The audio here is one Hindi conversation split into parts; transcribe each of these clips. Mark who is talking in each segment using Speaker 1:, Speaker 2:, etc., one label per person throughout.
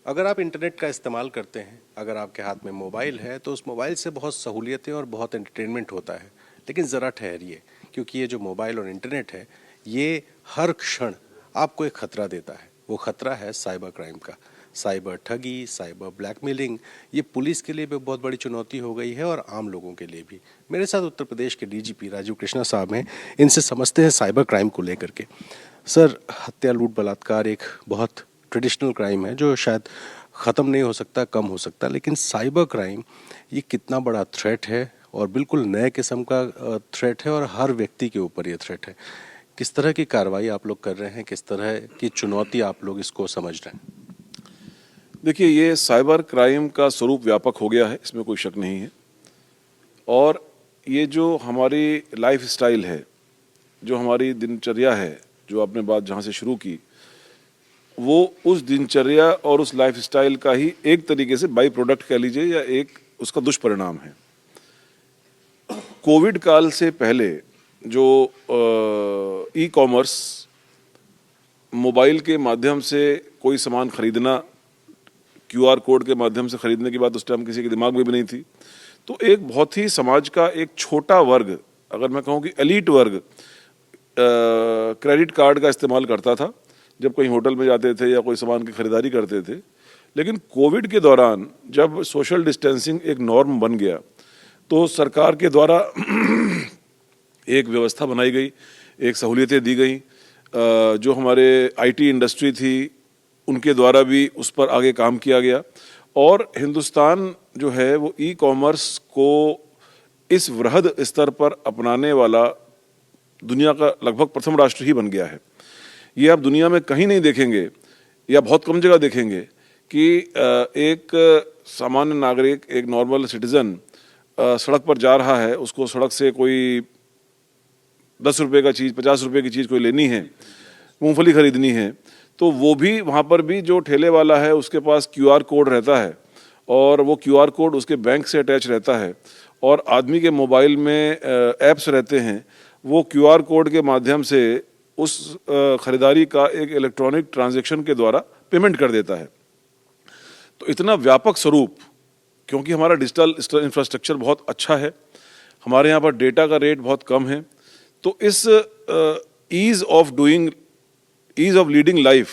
Speaker 1: अगर आप इंटरनेट का इस्तेमाल करते हैं, अगर आपके हाथ में मोबाइल है तो उस मोबाइल से बहुत सहूलियतें और बहुत एंटरटेनमेंट होता है। लेकिन ज़रा ठहरिए, क्योंकि ये जो मोबाइल और इंटरनेट है, ये हर क्षण आपको एक ख़तरा देता है। वो ख़तरा है साइबर क्राइम का। साइबर ठगी, साइबर ब्लैकमेलिंग, ये पुलिस के लिए भी बहुत बड़ी चुनौती हो गई है और आम लोगों के लिए भी। मेरे साथ उत्तर प्रदेश के डीजीपी राजीव कृष्णा साहब हैं। इनसे समझते हैं साइबर क्राइम को लेकर के। सर, हत्या, लूट, बलात्कार एक बहुत ट्रेडिशनल क्राइम है जो शायद ख़त्म नहीं हो सकता, कम हो सकता, लेकिन साइबर क्राइम ये कितना बड़ा थ्रेट है और बिल्कुल नए किस्म का थ्रेट है और हर व्यक्ति के ऊपर ये थ्रेट है। किस तरह की कार्रवाई आप लोग कर रहे हैं, किस तरह की चुनौती आप लोग इसको समझ रहे हैं?
Speaker 2: देखिए, ये साइबर क्राइम का स्वरूप व्यापक हो गया है, इसमें कोई शक नहीं है। और ये जो हमारी लाइफ स्टाइल है, जो हमारी दिनचर्या है, जो आपने बात जहाँ से शुरू की, वो उस दिनचर्या और उस लाइफ स्टाइल का ही एक तरीके से बाई प्रोडक्ट कह लीजिए या एक उसका दुष्परिणाम है। कोविड काल से पहले जो ई कॉमर्स, मोबाइल के माध्यम से कोई सामान खरीदना, क्यूआर कोड के माध्यम से खरीदने की बात उस टाइम किसी के दिमाग में भी नहीं थी। तो एक बहुत ही समाज का एक छोटा वर्ग, अगर मैं कहूँ कि एलीट वर्ग, क्रेडिट कार्ड का इस्तेमाल करता था जब कहीं होटल में जाते थे या कोई सामान की खरीदारी करते थे। लेकिन कोविड के दौरान जब सोशल डिस्टेंसिंग एक नॉर्म बन गया तो सरकार के द्वारा एक व्यवस्था बनाई गई, एक सहूलियतें दी गई। जो हमारे आईटी इंडस्ट्री थी उनके द्वारा भी उस पर आगे काम किया गया और हिंदुस्तान जो है वो ई कॉमर्स को इस वृहद स्तर पर अपनाने वाला दुनिया का लगभग प्रथम राष्ट्र ही बन गया है। ये आप दुनिया में कहीं नहीं देखेंगे या बहुत कम जगह देखेंगे कि एक सामान्य नागरिक, एक नॉर्मल सिटीजन सड़क पर जा रहा है, उसको सड़क से कोई 10 रुपये का चीज़, 50 रुपये की चीज़ कोई लेनी है, मूंगफली खरीदनी है, तो वो भी वहाँ पर भी जो ठेले वाला है उसके पास क्यूआर कोड रहता है और वो क्यूआर कोड उसके बैंक से अटैच रहता है और आदमी के मोबाइल में ऐप्स रहते हैं। वो क्यूआर कोड के माध्यम से उस खरीदारी का एक इलेक्ट्रॉनिक ट्रांजैक्शन के द्वारा पेमेंट कर देता है। तो इतना व्यापक स्वरूप, क्योंकि हमारा डिजिटल इंफ्रास्ट्रक्चर बहुत अच्छा है, हमारे यहाँ पर डेटा का रेट बहुत कम है, तो इस ईज ऑफ लीडिंग लाइफ,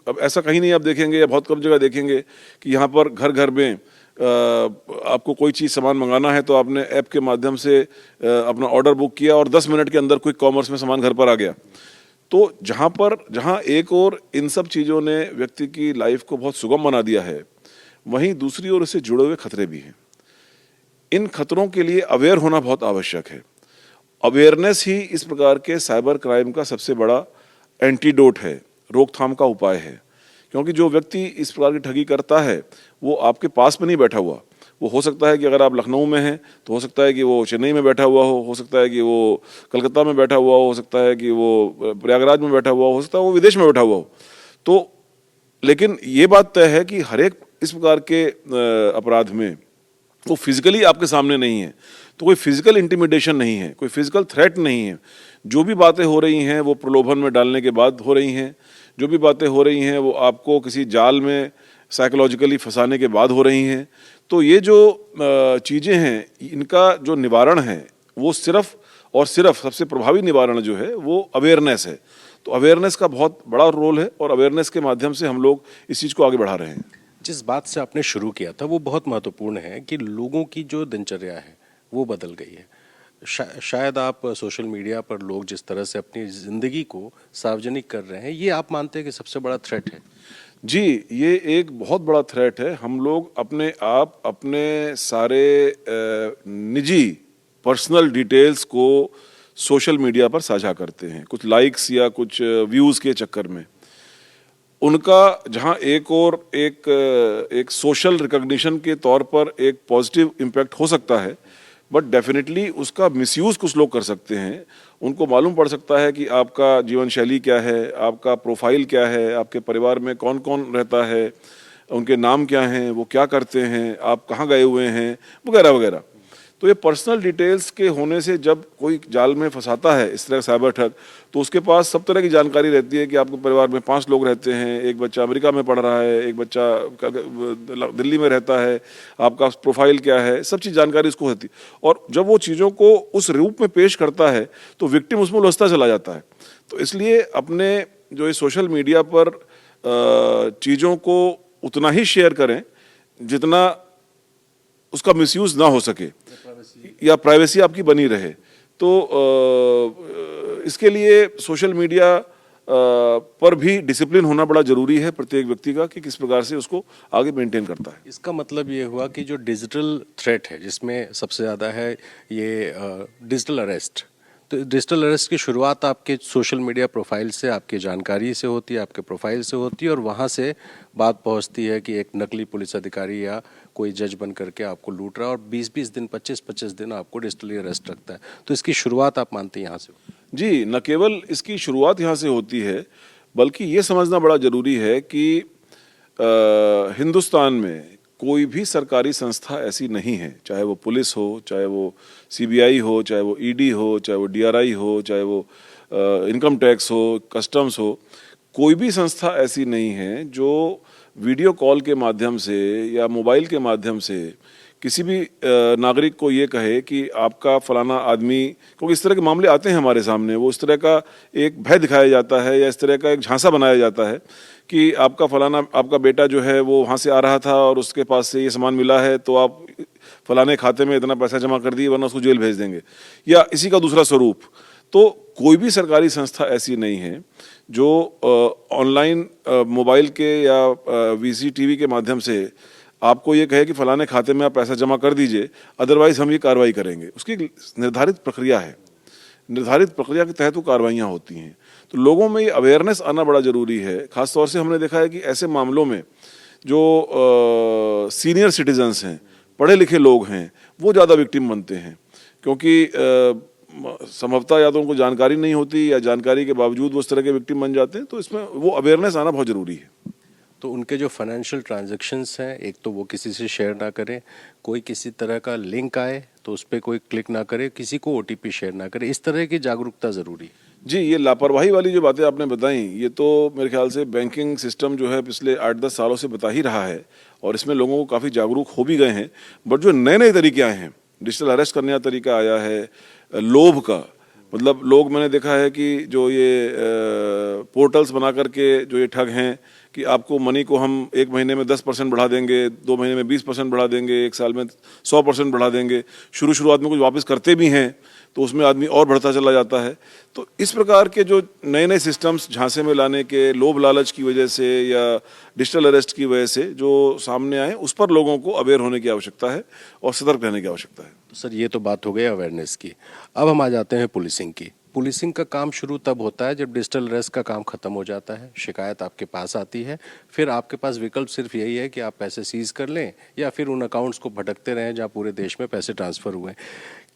Speaker 2: अब ऐसा कहीं नहीं आप देखेंगे या बहुत कम जगह देखेंगे कि यहाँ पर घर घर में आपको कोई चीज़ सामान मंगाना है तो आपने ऐप के माध्यम से अपना ऑर्डर बुक किया और 10 मिनट के अंदर क्विक कॉमर्स में सामान घर पर आ गया। तो जहाँ एक और इन सब चीज़ों ने व्यक्ति की लाइफ को बहुत सुगम बना दिया है, वहीं दूसरी ओर इससे जुड़े हुए खतरे भी हैं। इन खतरों के लिए अवेयर होना बहुत आवश्यक है। अवेयरनेस ही इस प्रकार के साइबर क्राइम का सबसे बड़ा एंटीडोट है, रोकथाम का उपाय है। क्योंकि जो व्यक्ति इस प्रकार की ठगी करता है वो आपके पास में नहीं बैठा हुआ, वो हो सकता है कि अगर आप लखनऊ में हैं तो हो सकता है कि वो चेन्नई में बैठा हुआ हो सकता है कि वो कलकत्ता में बैठा हुआ हो सकता है कि वो प्रयागराज में बैठा हुआ हो सकता है वो विदेश में बैठा हुआ हो। तो लेकिन ये बात तय है कि हर एक इस प्रकार के अपराध में वो फिजिकली आपके सामने नहीं है, तो कोई फिजिकल इंटिमिडेशन नहीं है, कोई फिजिकल थ्रेट नहीं है। जो भी बातें हो रही हैं वो प्रलोभन में डालने के बाद हो रही हैं, जो भी बातें हो रही हैं वो आपको किसी जाल में साइकोलॉजिकली फंसाने के बाद हो रही हैं। तो ये जो चीज़ें हैं, इनका जो निवारण है वो सिर्फ और सिर्फ सबसे प्रभावी निवारण जो है वो अवेयरनेस है। तो अवेयरनेस का बहुत बड़ा रोल है और अवेयरनेस के माध्यम से हम लोग इस चीज़ को आगे बढ़ा रहे हैं।
Speaker 1: जिस बात से आपने शुरू किया था वो बहुत महत्वपूर्ण है कि लोगों की जो दिनचर्या है वो बदल गई है। शायद आप सोशल मीडिया पर लोग जिस तरह से अपनी ज़िंदगी को सार्वजनिक कर रहे हैं, ये आप मानते हैं कि सबसे बड़ा थ्रेट है?
Speaker 2: जी, ये एक बहुत बड़ा थ्रेट है। हम लोग अपने आप अपने सारे निजी पर्सनल डिटेल्स को सोशल मीडिया पर साझा करते हैं, कुछ लाइक्स या कुछ व्यूज़ के चक्कर में। उनका जहाँ एक सोशल रिकॉग्निशन के तौर पर एक पॉजिटिव इम्पैक्ट हो सकता है, बट डेफिनेटली उसका मिसयूज़ कुछ लोग कर सकते हैं। उनको मालूम पड़ सकता है कि आपका जीवन शैली क्या है, आपका प्रोफाइल क्या है, आपके परिवार में कौन कौन रहता है, उनके नाम क्या हैं, वो क्या करते हैं, आप कहाँ गए हुए हैं, वगैरह वगैरह। तो ये पर्सनल डिटेल्स के होने से जब कोई जाल में फंसाता है इस तरह साइबर ठग, तो उसके पास सब तरह की जानकारी रहती है कि आपके परिवार में 5 लोग रहते हैं, एक बच्चा अमेरिका में पढ़ रहा है, एक बच्चा दिल्ली में रहता है, आपका प्रोफाइल क्या है, सब चीज़ जानकारी उसको होती है। और जब वो चीज़ों को उस रूप में पेश करता है तो विक्टिम उसमें उलझता चला जाता है। तो इसलिए अपने जो ये सोशल मीडिया पर चीज़ों को उतना ही शेयर करें जितना उसका मिसयूज ना हो सके या प्राइवेसी आपकी बनी रहे। तो इसके लिए सोशल मीडिया पर भी डिसिप्लिन होना बड़ा जरूरी है प्रत्येक व्यक्ति का कि किस प्रकार से उसको आगे मेंटेन करता है।
Speaker 1: इसका मतलब ये हुआ कि जो डिजिटल थ्रेट है जिसमें सबसे ज़्यादा है ये डिजिटल अरेस्ट, तो डिजिटल अरेस्ट की शुरुआत आपके सोशल मीडिया प्रोफाइल से, आपकी जानकारी से होती है, आपके प्रोफाइल से होती है और वहाँ से बात पहुँचती है कि एक नकली पुलिस अधिकारी या कोई जज बन करके आपको लूट रहा है और 20-20 दिन 25-25 दिन आपको डिजिटली अरेस्ट रखता है। तो इसकी शुरुआत आप मानते हैं यहाँ से?
Speaker 2: जी, न केवल इसकी शुरुआत यहाँ से होती है बल्कि ये समझना बड़ा ज़रूरी है कि हिंदुस्तान में कोई भी सरकारी संस्था ऐसी नहीं है, चाहे वो पुलिस हो, चाहे वो सीबीआई हो, चाहे वो ईडी हो, चाहे वो डीआरआई हो, चाहे वो इनकम टैक्स हो, कस्टम्स हो, कोई भी संस्था ऐसी नहीं है जो वीडियो कॉल के माध्यम से या मोबाइल के माध्यम से किसी भी नागरिक को ये कहे कि आपका फलाना आदमी, क्योंकि इस तरह के मामले आते हैं हमारे सामने, वो इस तरह का एक भय दिखाया जाता है या इस तरह का एक झांसा बनाया जाता है कि आपका फलाना, आपका बेटा जो है वो वहाँ से आ रहा था और उसके पास से ये सामान मिला है तो आप फलाने खाते में इतना पैसा जमा कर दिए वरना उसको जेल भेज देंगे, या इसी का दूसरा स्वरूप। तो कोई भी सरकारी संस्था ऐसी नहीं है जो ऑनलाइन मोबाइल के या वीसीटीवी के माध्यम से आपको ये कहे कि फलाने खाते में आप पैसा जमा कर दीजिए, अदरवाइज हम ये कार्रवाई करेंगे। उसकी निर्धारित प्रक्रिया है, निर्धारित प्रक्रिया के तहत वो कार्रवाइयाँ होती हैं। तो लोगों में ये अवेयरनेस आना बड़ा ज़रूरी है। खासतौर से हमने देखा है कि ऐसे मामलों में जो सीनियर सिटीजन्स हैं, पढ़े लिखे लोग हैं, वो ज़्यादा विक्टिम बनते हैं, क्योंकि संभवतः या तो उनको जानकारी नहीं होती या जानकारी के बावजूद वो इस तरह के विक्टिम बन जाते हैं। तो इसमें वो अवेयरनेस आना बहुत ज़रूरी है।
Speaker 1: तो उनके जो फाइनेंशियल ट्रांजैक्शंस हैं, एक तो वो किसी से शेयर ना करें, कोई किसी तरह का लिंक आए तो उस पर कोई क्लिक ना करे, किसी को ओटीपी शेयर ना करे, इस तरह की जागरूकता ज़रूरी है।
Speaker 2: जी, ये लापरवाही वाली जो बातें आपने बताई, ये तो मेरे ख्याल से बैंकिंग सिस्टम जो है पिछले 8-10 सालों से बता ही रहा है और इसमें लोगों को काफ़ी जागरूक हो भी गए हैं। बट जो नए नए तरीके आए हैं, डिजिटल अरेस्ट करने का तरीका आया है, लोभ का, मतलब लोग, मैंने देखा है कि जो ये पोर्टल्स बना करके जो ये ठग हैं कि आपको मनी को हम 1 महीने में 10% बढ़ा देंगे, 2 महीने में 20% बढ़ा देंगे, 1 साल में 100% बढ़ा देंगे, शुरुआत में कुछ वापस करते भी हैं तो उसमें आदमी और बढ़ता चला जाता है। तो इस प्रकार के जो नए नए सिस्टम्स झांसे में लाने के, लोभ लालच की वजह से या डिजिटल अरेस्ट की वजह से जो सामने आए, उस पर लोगों को अवेयर होने की आवश्यकता है और सतर्क रहने की आवश्यकता है।
Speaker 1: तो सर, ये तो बात हो गई अवेयरनेस की। अब हम आ जाते हैं पुलिसिंग की। पुलिसिंग का काम शुरू तब होता है जब डिजिटल अरेस्ट का काम खत्म हो जाता है, शिकायत आपके पास आती है, फिर आपके पास विकल्प सिर्फ यही है कि आप पैसे सीज कर लें या फिर उन अकाउंट्स को भटकते रहें जहां पूरे देश में पैसे ट्रांसफ़र हुए।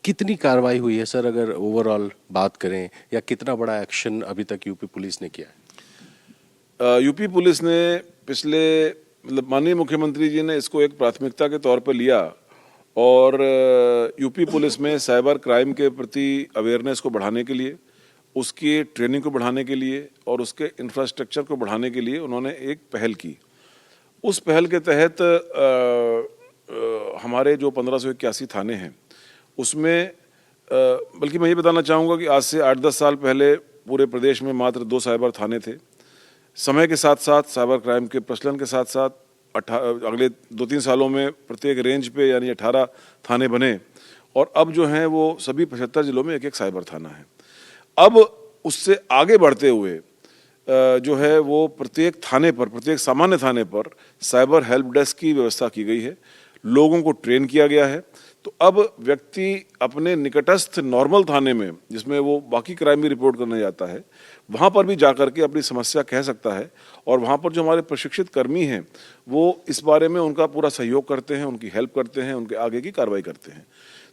Speaker 1: कितनी कार्रवाई हुई है सर, अगर ओवरऑल बात करें, या कितना बड़ा एक्शन अभी तक यूपी पुलिस ने किया है?
Speaker 2: यूपी पुलिस ने पिछले, मतलब माननीय मुख्यमंत्री जी ने इसको एक प्राथमिकता के तौर पर लिया और यूपी पुलिस में साइबर क्राइम के प्रति अवेयरनेस को बढ़ाने के लिए, उसकी ट्रेनिंग को बढ़ाने के लिए और उसके इंफ्रास्ट्रक्चर को बढ़ाने के लिए उन्होंने एक पहल की। उस पहल के तहत हमारे जो 1581 थाने हैं उसमें, बल्कि मैं ये बताना चाहूँगा कि आज से 8-10 साल पहले पूरे प्रदेश में मात्र 2 साइबर थाने थे। समय के साथ साथ, साइबर क्राइम के प्रचलन के साथ साथ अगले 2-3 सालों में प्रत्येक रेंज पे यानी 18 थाने बने और अब जो हैं वो सभी 75 जिलों में एक एक साइबर थाना है। अब उससे आगे बढ़ते हुए जो है वो प्रत्येक थाने पर, प्रत्येक सामान्य थाने पर साइबर हेल्प डेस्क की व्यवस्था की गई है, लोगों को ट्रेन किया गया है। तो अब व्यक्ति अपने निकटस्थ नॉर्मल थाने में, जिसमें वो बाकी क्राइम भी रिपोर्ट करने जाता है, वहाँ पर भी जाकर के अपनी समस्या कह सकता है और वहाँ पर जो हमारे प्रशिक्षित कर्मी हैं वो इस बारे में उनका पूरा सहयोग करते हैं, उनकी हेल्प करते हैं, उनके आगे की कार्रवाई करते हैं।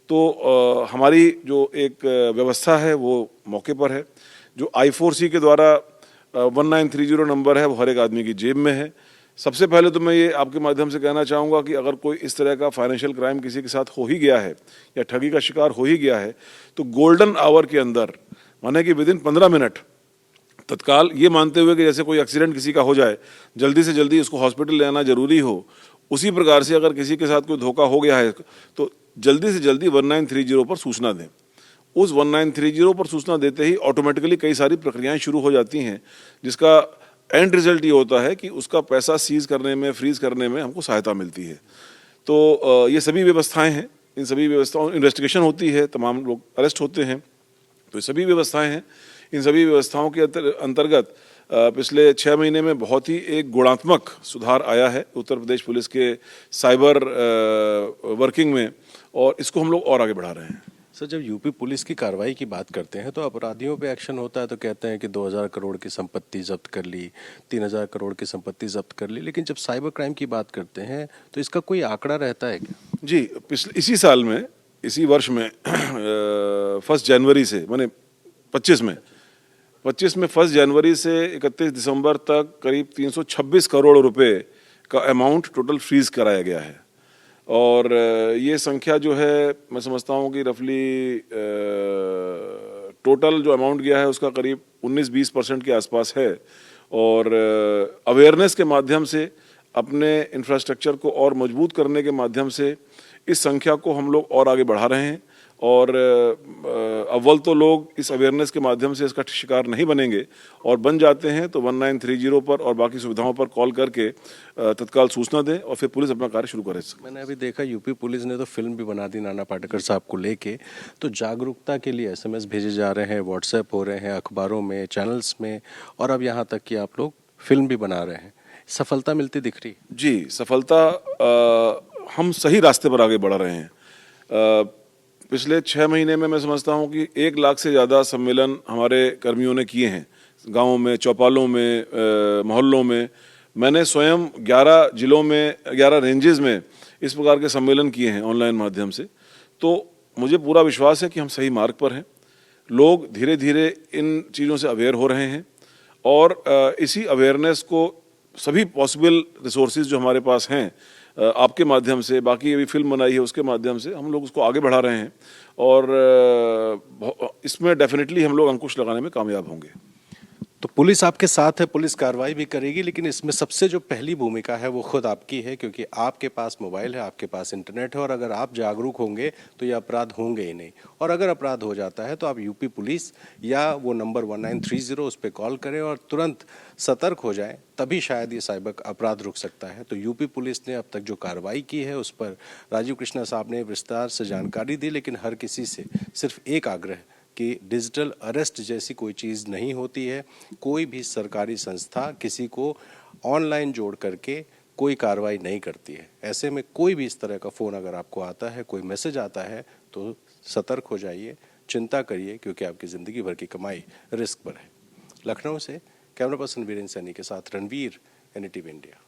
Speaker 2: तो हमारी जो एक व्यवस्था है वो मौके पर है। जो I4C के द्वारा 1930 नंबर है वो हर एक आदमी की जेब में है। सबसे पहले तो मैं ये आपके माध्यम से कहना चाहूँगा कि अगर कोई इस तरह का फाइनेंशियल क्राइम किसी के साथ हो ही गया है या ठगी का शिकार हो ही गया है, तो गोल्डन आवर के अंदर, माने कि विदिन 15 मिनट, तत्काल ये मानते हुए कि जैसे कोई एक्सीडेंट किसी का हो जाए, जल्दी से जल्दी उसको हॉस्पिटल ले आना जरूरी हो, उसी प्रकार से अगर किसी के साथ कोई धोखा हो गया है तो जल्दी से जल्दी 1930 पर सूचना दें। उस 1930 पर सूचना देते ही ऑटोमेटिकली कई सारी प्रक्रियाएं शुरू हो जाती हैं, जिसका एंड रिजल्ट ये होता है कि उसका पैसा सीज करने में, फ्रीज करने में हमको सहायता मिलती है। तो ये सभी व्यवस्थाएं हैं, इन सभी व्यवस्थाओं, इन्वेस्टिगेशन होती है, तमाम लोग अरेस्ट होते हैं, तो ये सभी व्यवस्थाएं हैं। इन सभी व्यवस्थाओं के अंतर्गत पिछले 6 महीने में बहुत ही एक गुणात्मक सुधार आया है उत्तर प्रदेश पुलिस के साइबर वर्किंग में, और इसको हम लोग और आगे बढ़ा रहे हैं।
Speaker 1: सर, जब यूपी पुलिस की कार्रवाई की बात करते हैं तो अपराधियों पे एक्शन होता है तो कहते हैं कि 2000 करोड़ की संपत्ति जब्त कर ली, 3000 करोड़ की संपत्ति जब्त कर ली, लेकिन जब साइबर क्राइम की बात करते हैं तो इसका कोई आंकड़ा रहता है क्या?
Speaker 2: जी, इसी साल में, इसी वर्ष में 1 जनवरी से, माने 25 में 1 जनवरी से 31 दिसंबर तक करीब 326 करोड़ रुपए का अमाउंट टोटल फ्रीज कराया गया है। और ये संख्या जो है, मैं समझता हूँ कि रफली टोटल जो अमाउंट गया है उसका करीब 19-20% के आसपास है। और अवेयरनेस के माध्यम से, अपने इंफ्रास्ट्रक्चर को और मजबूत करने के माध्यम से इस संख्या को हम लोग और आगे बढ़ा रहे हैं। और अव्वल तो लोग इस अवेयरनेस के माध्यम से इसका शिकार नहीं बनेंगे, और बन जाते हैं तो 1930 पर और बाकी सुविधाओं पर कॉल करके तत्काल सूचना दें और फिर पुलिस अपना कार्य शुरू करे।
Speaker 1: मैंने अभी देखा यूपी पुलिस ने तो फिल्म भी बना दी नाना पाटेकर साहब को लेके, तो जागरूकता के लिए SMS भेजे जा रहे हैं, व्हाट्सएप हो रहे हैं, अखबारों में, चैनल्स में, और अब यहाँ तक कि आप लोग फिल्म भी बना रहे हैं। सफलता मिलती दिख रही?
Speaker 2: जी, सफलता, हम सही रास्ते पर आगे बढ़ रहे हैं। पिछले 6 महीने में मैं समझता हूँ कि 1 लाख से ज़्यादा सम्मेलन हमारे कर्मियों ने किए हैं, गाँवों में, चौपालों में, मोहल्लों में। मैंने स्वयं 11 जिलों में, 11 रेंजेस में इस प्रकार के सम्मेलन किए हैं ऑनलाइन माध्यम से। तो मुझे पूरा विश्वास है कि हम सही मार्ग पर हैं। लोग धीरे धीरे इन चीज़ों से अवेयर हो रहे हैं, और इसी अवेयरनेस को सभी पॉसिबल रिसोर्सेज जो हमारे पास हैं, आपके माध्यम से, बाकी अभी फिल्म बनाई है उसके माध्यम से, हम लोग उसको आगे बढ़ा रहे हैं, और इसमें डेफिनेटली हम लोग अंकुश लगाने में कामयाब होंगे।
Speaker 1: तो पुलिस आपके साथ है, पुलिस कार्रवाई भी करेगी, लेकिन इसमें सबसे जो पहली भूमिका है वो खुद आपकी है, क्योंकि आपके पास मोबाइल है, आपके पास इंटरनेट है, और अगर आप जागरूक होंगे तो ये अपराध होंगे ही नहीं। और अगर अपराध हो जाता है तो आप यूपी पुलिस या वो नंबर 1930 उस पर कॉल करें और तुरंत सतर्क हो जाएं, तभी शायद ये साइबर अपराध रुक सकता है। तो यूपी पुलिस ने अब तक जो कार्रवाई की है उस पर राजीव कृष्णा साहब ने विस्तार से जानकारी दी, लेकिन हर किसी से सिर्फ एक आग्रह कि डिजिटल अरेस्ट जैसी कोई चीज़ नहीं होती है। कोई भी सरकारी संस्था किसी को ऑनलाइन जोड़ करके कोई कार्रवाई नहीं करती है। ऐसे में कोई भी इस तरह का फ़ोन अगर आपको आता है, कोई मैसेज आता है, तो सतर्क हो जाइए, चिंता करिए, क्योंकि आपकी ज़िंदगी भर की कमाई रिस्क पर है। लखनऊ से कैमरा पर्सन वीरेंद्र सैनी के साथ रणवीर, NDTV इंडिया।